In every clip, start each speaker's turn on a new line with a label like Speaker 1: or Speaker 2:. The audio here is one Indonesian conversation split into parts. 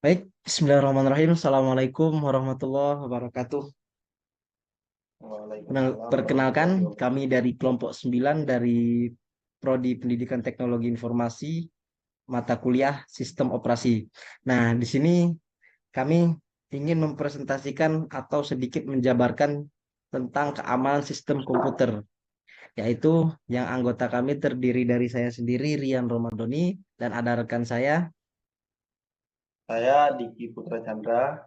Speaker 1: Baik, Bismillahirrahmanirrahim. Assalamualaikum warahmatullahi wabarakatuh.
Speaker 2: Waalaikumsalam
Speaker 1: Perkenalkan,
Speaker 2: warahmatullahi
Speaker 1: kami
Speaker 2: wabarakatuh.
Speaker 1: dari kelompok 9 dari Prodi Pendidikan Teknologi Informasi, mata kuliah Sistem Operasi. Nah, di sini kami ingin mempresentasikan atau sedikit menjabarkan tentang keamanan sistem komputer, yaitu yang anggota kami terdiri dari saya sendiri, Rian Romadoni, dan ada rekan saya.
Speaker 2: Saya Diki Putra Chandra.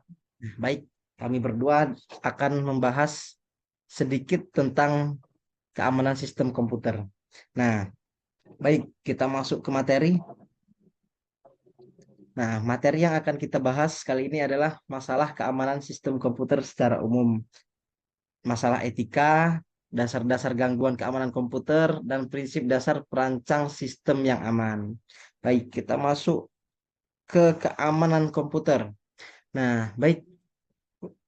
Speaker 1: Baik, kami berdua akan membahas sedikit tentang keamanan sistem komputer. Nah, baik, kita masuk ke materi. Nah, materi yang akan kita bahas kali ini adalah masalah keamanan sistem komputer secara umum, masalah etika, dasar-dasar gangguan keamanan komputer, dan prinsip dasar perancang sistem yang aman. Baik, kita masuk ke keamanan komputer. Nah, baik,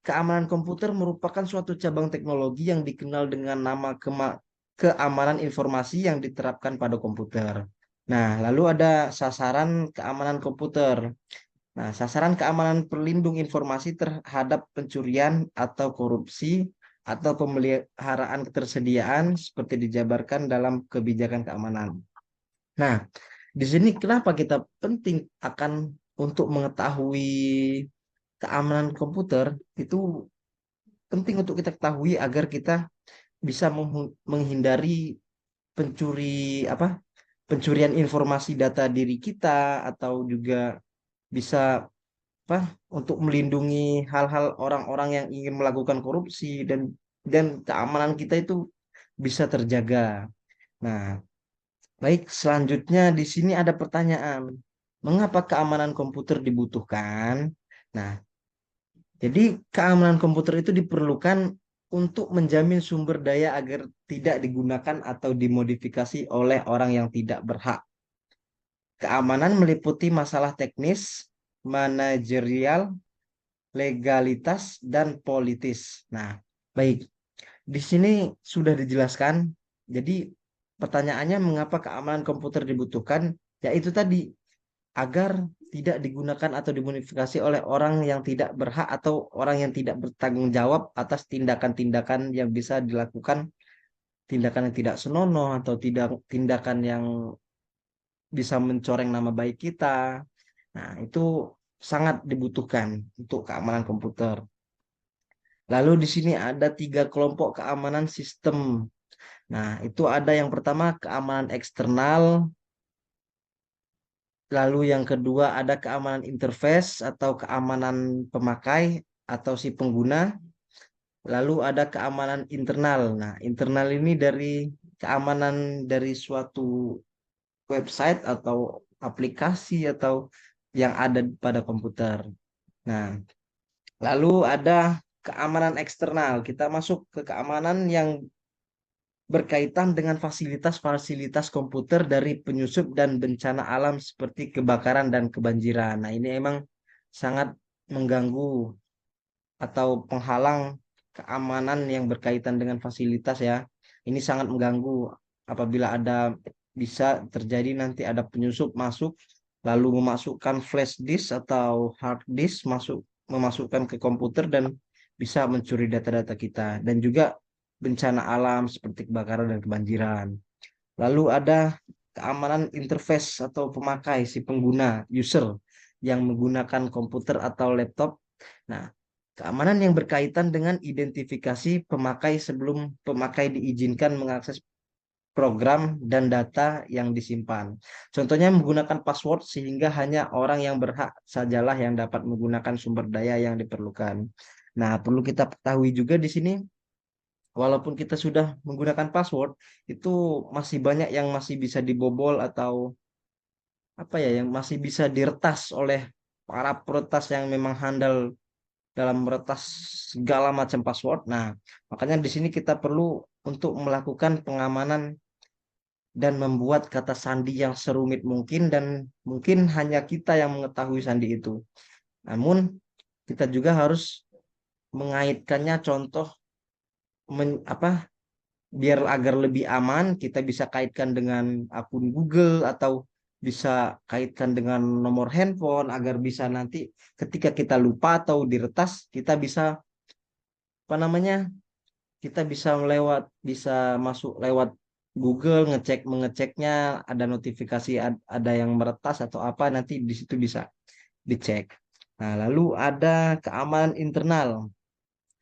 Speaker 1: keamanan komputer merupakan suatu cabang teknologi yang dikenal dengan nama keamanan informasi yang diterapkan pada komputer. Nah, lalu ada sasaran keamanan komputer. Nah, sasaran keamanan pelindung informasi terhadap pencurian atau korupsi atau pemeliharaan ketersediaan seperti dijabarkan dalam kebijakan keamanan. Nah, di sini kenapa kita penting akan untuk mengetahui keamanan komputer itu penting untuk kita ketahui agar kita bisa menghindari pencuri apa pencurian informasi data diri kita atau juga bisa apa untuk melindungi hal-hal orang-orang yang ingin melakukan korupsi dan keamanan kita itu bisa terjaga. Nah, baik selanjutnya di sini ada pertanyaan. Mengapa keamanan komputer dibutuhkan? Nah, jadi keamanan komputer itu diperlukan untuk menjamin sumber daya agar tidak digunakan atau dimodifikasi oleh orang yang tidak berhak. Keamanan meliputi masalah teknis, manajerial, legalitas, dan politis. Nah, baik. Di sini sudah dijelaskan. Jadi pertanyaannya mengapa keamanan komputer dibutuhkan? Yaitu tadi agar tidak digunakan atau dimodifikasi oleh orang yang tidak berhak atau orang yang tidak bertanggung jawab atas tindakan-tindakan yang bisa dilakukan, tindakan yang tidak senonoh atau tidak tindakan yang bisa mencoreng nama baik kita. Nah, itu sangat dibutuhkan untuk keamanan komputer. Lalu di sini ada tiga kelompok keamanan sistem. Nah, itu ada yang pertama keamanan eksternal, lalu yang kedua ada keamanan interface atau keamanan pemakai atau si pengguna. Lalu ada keamanan internal. Nah, internal ini dari keamanan dari suatu website atau aplikasi atau yang ada pada komputer. Nah, lalu ada keamanan eksternal. Kita masuk ke keamanan yang berkaitan dengan fasilitas-fasilitas komputer dari penyusup dan bencana alam seperti kebakaran dan kebanjiran. Nah, ini emang sangat mengganggu atau penghalang keamanan yang berkaitan dengan fasilitas ya. Ini sangat mengganggu apabila ada bisa terjadi nanti ada penyusup masuk lalu memasukkan flash disk atau hard disk memasukkan ke komputer dan bisa mencuri data-data kita dan juga bencana alam seperti kebakaran dan kebanjiran. Lalu ada keamanan interface atau pemakai si pengguna user yang menggunakan komputer atau laptop. Nah, keamanan yang berkaitan dengan identifikasi pemakai sebelum pemakai diizinkan mengakses program dan data yang disimpan. Contohnya menggunakan password sehingga hanya orang yang berhak sajalah yang dapat menggunakan sumber daya yang diperlukan. Nah, perlu kita ketahui juga di sini walaupun kita sudah menggunakan password, itu masih banyak yang masih bisa dibobol atau apa ya, yang masih bisa diretas oleh para peretas yang memang handal dalam meretas segala macam password. Nah, makanya di sini kita perlu untuk melakukan pengamanan dan membuat kata sandi yang serumit mungkin dan mungkin hanya kita yang mengetahui sandi itu. Namun kita juga harus mengaitkannya contoh apa biar agar lebih aman kita bisa kaitkan dengan akun Google atau bisa kaitkan dengan nomor handphone agar bisa nanti ketika kita lupa atau diretas kita bisa apa namanya kita bisa masuk lewat Google mengeceknya ada notifikasi ada yang meretas atau apa nanti di situ bisa dicek. Nah, lalu ada keamanan internal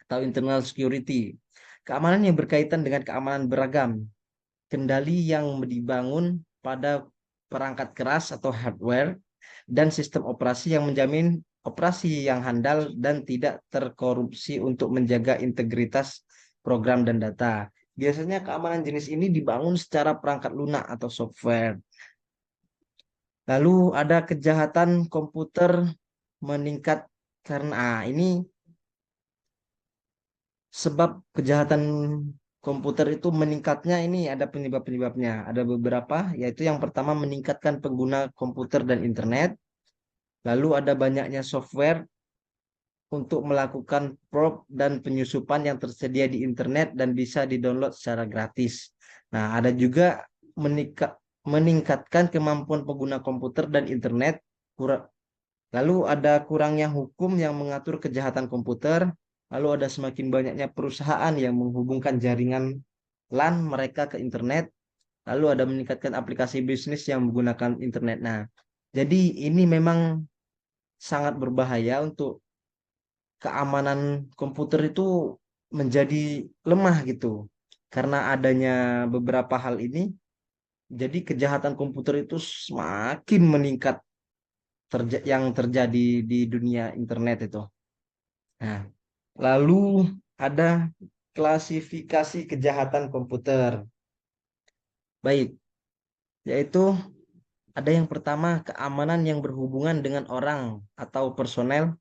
Speaker 1: atau internal security. Keamanan yang berkaitan dengan keamanan beragam, kendali yang dibangun pada perangkat keras atau hardware dan sistem operasi yang menjamin operasi yang handal dan tidak terkorupsi untuk menjaga integritas program dan data. Biasanya keamanan jenis ini dibangun secara perangkat lunak atau software. Lalu ada kejahatan komputer meningkat karena ini sebab kejahatan komputer itu meningkatnya ini ada penyebab-penyebabnya. Ada beberapa, yaitu yang pertama meningkatkan pengguna komputer dan internet. Lalu ada banyaknya software untuk melakukan prop dan penyusupan yang tersedia di internet dan bisa didownload secara gratis. Nah, ada juga meningkatkan kemampuan pengguna komputer dan internet. Lalu ada kurangnya hukum yang mengatur kejahatan komputer. Lalu ada semakin banyaknya perusahaan yang menghubungkan jaringan LAN mereka ke internet. Lalu ada meningkatkan aplikasi bisnis yang menggunakan internet. Nah, jadi ini memang sangat berbahaya untuk keamanan komputer itu menjadi lemah gitu. Karena adanya beberapa hal ini, jadi kejahatan komputer itu semakin meningkat yang terjadi di dunia internet itu. Nah, lalu ada klasifikasi kejahatan komputer. Baik, yaitu ada yang pertama keamanan yang berhubungan dengan orang atau personel,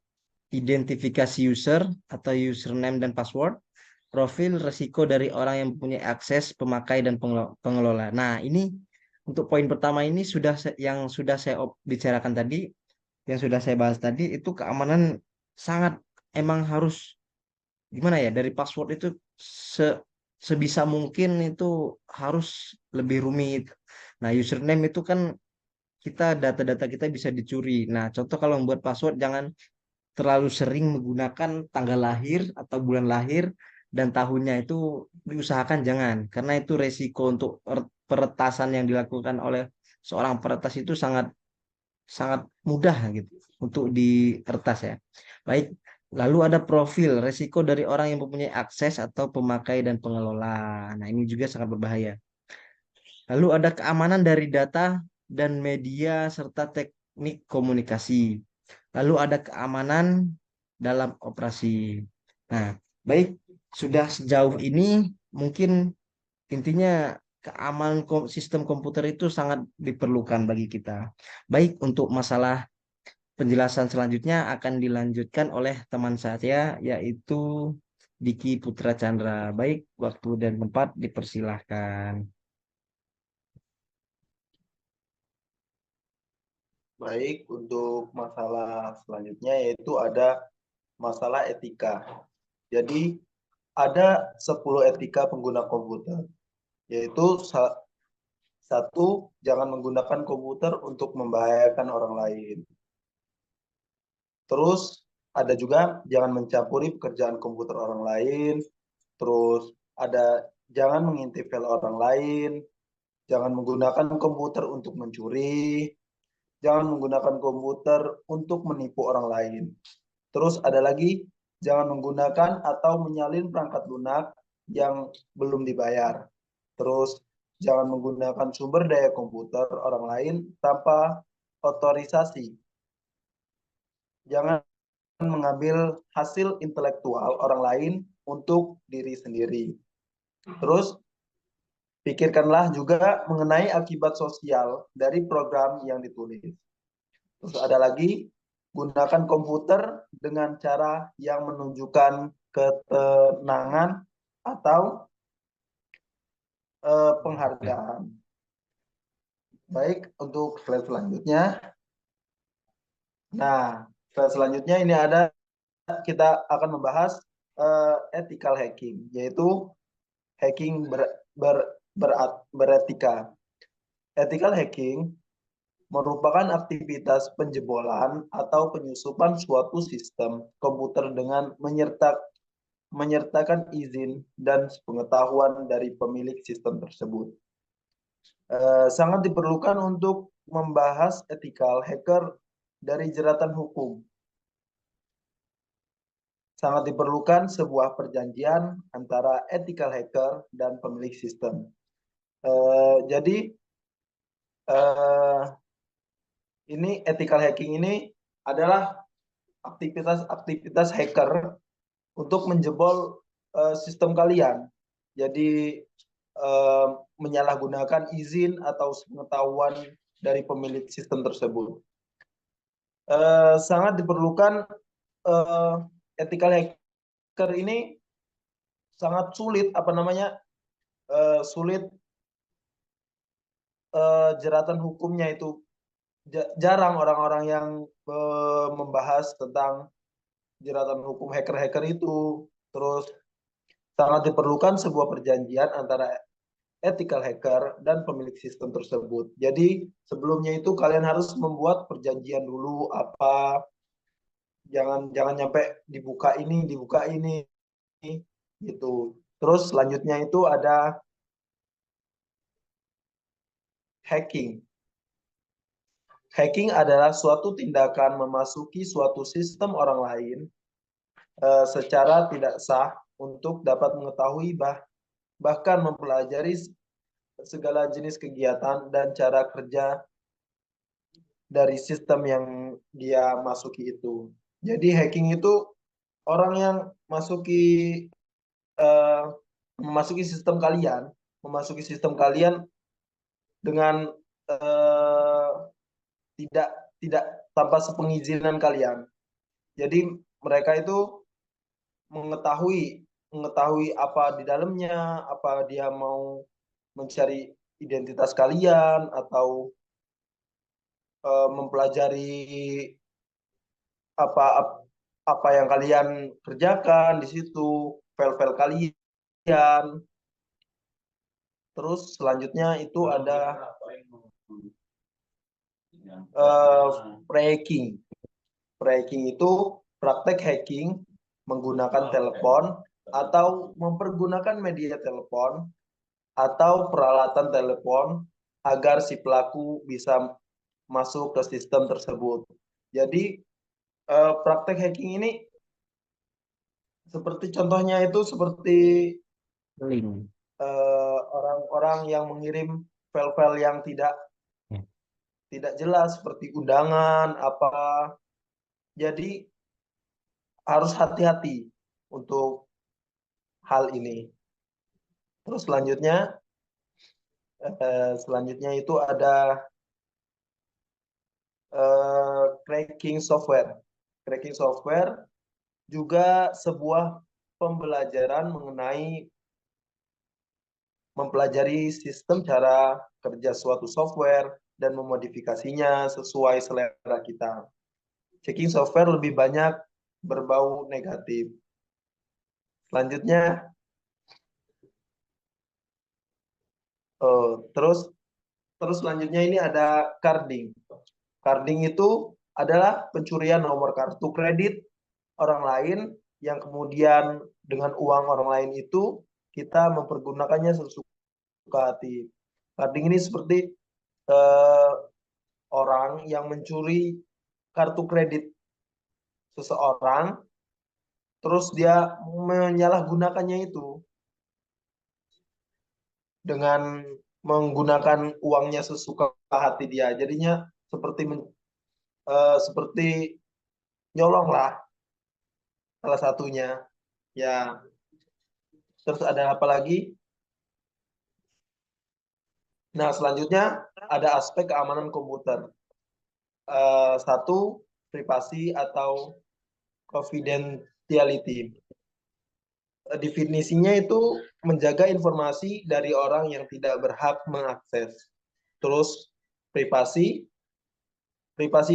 Speaker 1: identifikasi user atau username dan password, profil resiko dari orang yang mempunyai akses, pemakai dan pengelola. Nah, ini untuk poin pertama ini yang sudah saya bicarakan tadi, yang sudah saya bahas tadi itu keamanan sangat emang harus gimana ya dari password itu se sebisa mungkin itu harus lebih rumit. Nah, username itu kan data-data kita bisa dicuri. Nah, contoh kalau membuat password jangan terlalu sering menggunakan tanggal lahir atau bulan lahir dan tahunnya itu diusahakan jangan karena itu resiko untuk peretasan yang dilakukan oleh seorang peretas itu sangat sangat mudah gitu untuk diretas ya. Baik, lalu ada profil resiko dari orang yang mempunyai akses atau pemakai dan pengelola. Nah, ini juga sangat berbahaya. Lalu ada keamanan dari data dan media serta teknik komunikasi. Lalu ada keamanan dalam operasi. Nah, baik, sudah sejauh ini mungkin intinya keamanan sistem komputer itu sangat diperlukan bagi kita. Baik, untuk masalah penjelasan selanjutnya akan dilanjutkan oleh teman saya yaitu Diki Putra Chandra. Baik, waktu dan tempat dipersilahkan.
Speaker 2: Baik, untuk masalah selanjutnya yaitu ada masalah etika. Jadi ada 10 etika pengguna komputer, yaitu satu, jangan menggunakan komputer untuk membahayakan orang lain. Terus ada juga jangan mencampuri pekerjaan komputer orang lain. Terus ada jangan mengintip file orang lain, jangan menggunakan komputer untuk mencuri, jangan menggunakan komputer untuk menipu orang lain. Terus ada lagi, jangan menggunakan atau menyalin perangkat lunak yang belum dibayar. Terus jangan menggunakan sumber daya komputer orang lain tanpa otorisasi. Jangan mengambil hasil intelektual orang lain untuk diri sendiri. Terus pikirkanlah juga mengenai akibat sosial dari program yang ditulis. Terus ada lagi, gunakan komputer dengan cara yang menunjukkan ketenangan atau penghargaan. Baik, untuk slide selanjutnya. Nah, slide selanjutnya ini ada kita akan membahas ethical hacking, yaitu hacking beretika. Ethical hacking merupakan aktivitas penjebolan atau penyusupan suatu sistem komputer dengan menyertakan izin dan pengetahuan dari pemilik sistem tersebut. Sangat diperlukan untuk membahas ethical hacker dari jeratan hukum. Sangat diperlukan sebuah perjanjian antara ethical hacker dan pemilik sistem. Jadi ini ethical hacking ini adalah aktivitas hacker untuk menjebol sistem kalian. Jadi menyalahgunakan izin atau pengetahuan dari pemilik sistem tersebut. Sangat diperlukan ethical hacker ini sangat sulit sulit jeratan hukumnya itu jarang orang-orang yang membahas tentang jeratan hukum hacker-hacker itu. Terus sangat diperlukan sebuah perjanjian antara ethical hacker dan pemilik sistem tersebut. Jadi sebelumnya itu kalian harus membuat perjanjian dulu apa, jangan nyampe dibuka ini gitu. Terus selanjutnya itu ada hacking. Hacking adalah suatu tindakan memasuki suatu sistem orang lain secara tidak sah untuk dapat mengetahui bahkan mempelajari segala jenis kegiatan dan cara kerja dari sistem yang dia masuki itu. Jadi hacking itu orang yang memasuki sistem kalian dengan tidak tidak tanpa sepengizinan kalian. Jadi mereka itu mengetahui apa di dalamnya, apa dia mau mencari identitas kalian atau mempelajari apa apa yang kalian kerjakan di situ, file-file kalian. Terus selanjutnya itu ada phreaking. Phreaking itu praktek hacking menggunakan telepon atau mempergunakan media telepon atau peralatan telepon agar si pelaku bisa masuk ke sistem tersebut. Jadi praktek hacking ini seperti contohnya itu seperti
Speaker 1: link.
Speaker 2: Orang-orang yang mengirim file-file yang tidak jelas seperti undangan apa. Jadi harus hati-hati untuk hal ini. Terus selanjutnya itu ada cracking software. Cracking software juga sebuah pembelajaran mengenai mempelajari sistem cara kerja suatu software dan memodifikasinya sesuai selera kita. Checking software lebih banyak berbau negatif. Selanjutnya, terus selanjutnya ini ada carding. Carding itu adalah pencurian nomor kartu kredit orang lain yang kemudian dengan uang orang lain itu kita mempergunakannya sesuka hati. Carding ini seperti orang yang mencuri kartu kredit seseorang, terus dia menyalahgunakannya itu dengan menggunakan uangnya sesuka hati dia. Jadinya seperti nyolong lah salah satunya. Ya, terus ada apa lagi? Nah, selanjutnya ada aspek keamanan komputer. Satu, privasi atau confidentiality. Definisinya itu menjaga informasi dari orang yang tidak berhak mengakses. Terus privasi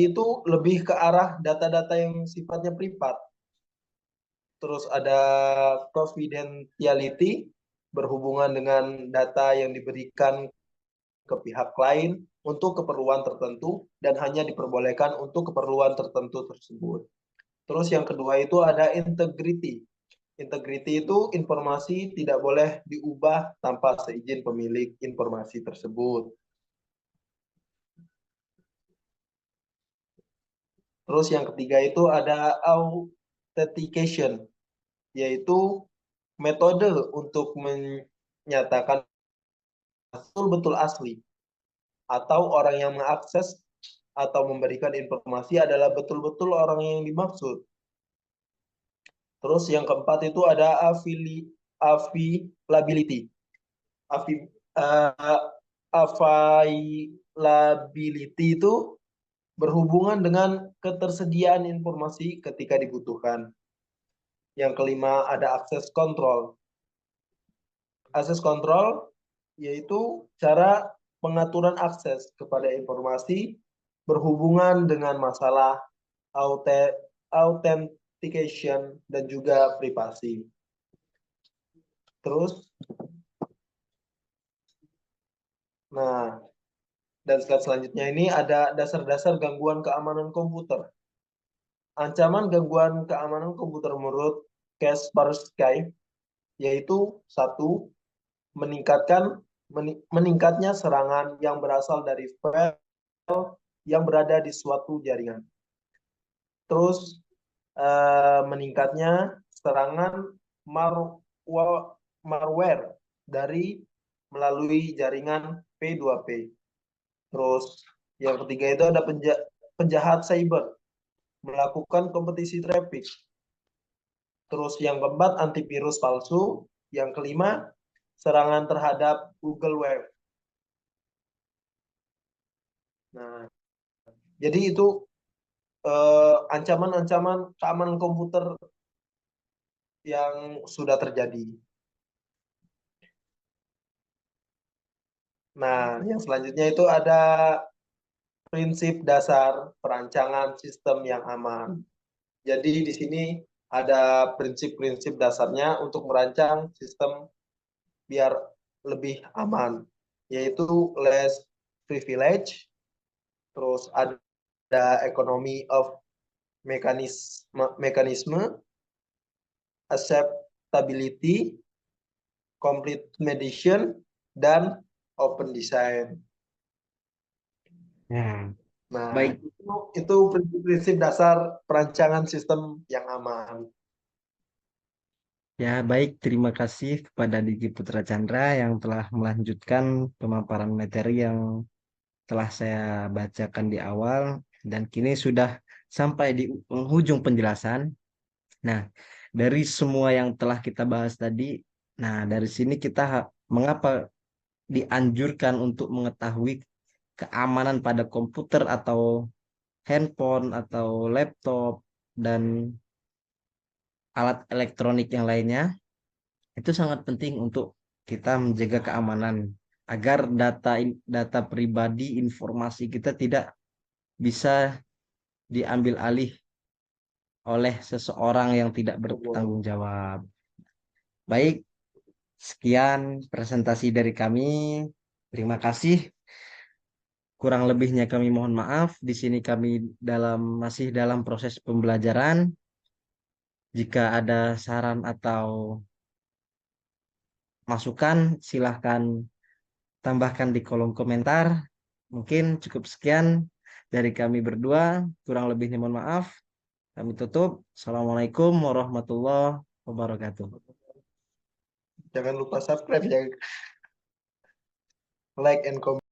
Speaker 2: itu lebih ke arah data-data yang sifatnya privat. Terus ada confidentiality berhubungan dengan data yang diberikan ke pihak lain untuk keperluan tertentu dan hanya diperbolehkan untuk keperluan tertentu tersebut. Terus yang kedua itu ada integrity. Integrity itu informasi tidak boleh diubah tanpa seizin pemilik informasi tersebut. Terus yang ketiga itu ada authentication, yaitu metode untuk menyatakan betul-betul asli atau orang yang mengakses atau memberikan informasi adalah betul-betul orang yang dimaksud. Terus yang keempat itu ada availability. Availability itu berhubungan dengan ketersediaan informasi ketika dibutuhkan. Yang kelima ada akses kontrol. Akses kontrol yaitu cara pengaturan akses kepada informasi berhubungan dengan masalah authentication dan juga privasi. Terus, nah, dan slide selanjutnya ini ada dasar-dasar gangguan keamanan komputer. Ancaman gangguan keamanan komputer menurut Kaspersky yaitu satu, meningkatnya serangan yang berasal dari file yang berada di suatu jaringan. Terus meningkatnya serangan malware dari melalui jaringan P2P. Terus yang ketiga itu ada penjahat cyber melakukan kompetisi traffic. Terus yang keempat antivirus palsu. Yang kelima serangan terhadap Google Web. Nah, jadi itu ancaman-ancaman keamanan komputer yang sudah terjadi. Nah, yang selanjutnya itu ada prinsip dasar perancangan sistem yang aman. Jadi di sini ada prinsip-prinsip dasarnya untuk merancang sistem biar lebih aman, yaitu less privilege, terus ada economy of mekanisme, acceptability, complete mediation, dan open design.
Speaker 1: Nah,
Speaker 2: Nah,
Speaker 1: baik.
Speaker 2: itu prinsip-prinsip dasar perancangan sistem yang aman.
Speaker 1: Ya, baik. Terima kasih kepada Diki Putra Chandra yang telah melanjutkan pemaparan materi yang telah saya bacakan di awal dan kini sudah sampai di penghujung penjelasan. Nah, dari semua yang telah kita bahas tadi, nah dari sini kita mengapa dianjurkan untuk mengetahui keamanan pada komputer atau handphone atau laptop dan alat elektronik yang lainnya itu sangat penting untuk kita menjaga keamanan agar data pribadi informasi kita tidak bisa diambil alih oleh seseorang yang tidak bertanggung jawab. Baik, sekian presentasi dari kami. Terima kasih. Kurang lebihnya kami mohon maaf. Di sini kami masih dalam proses pembelajaran. Jika ada saran atau masukan, silahkan tambahkan di kolom komentar. Mungkin cukup sekian dari kami berdua. Kurang lebihnya mohon maaf. Kami tutup. Assalamualaikum warahmatullahi wabarakatuh.
Speaker 2: Jangan lupa subscribe, ya, like and comment.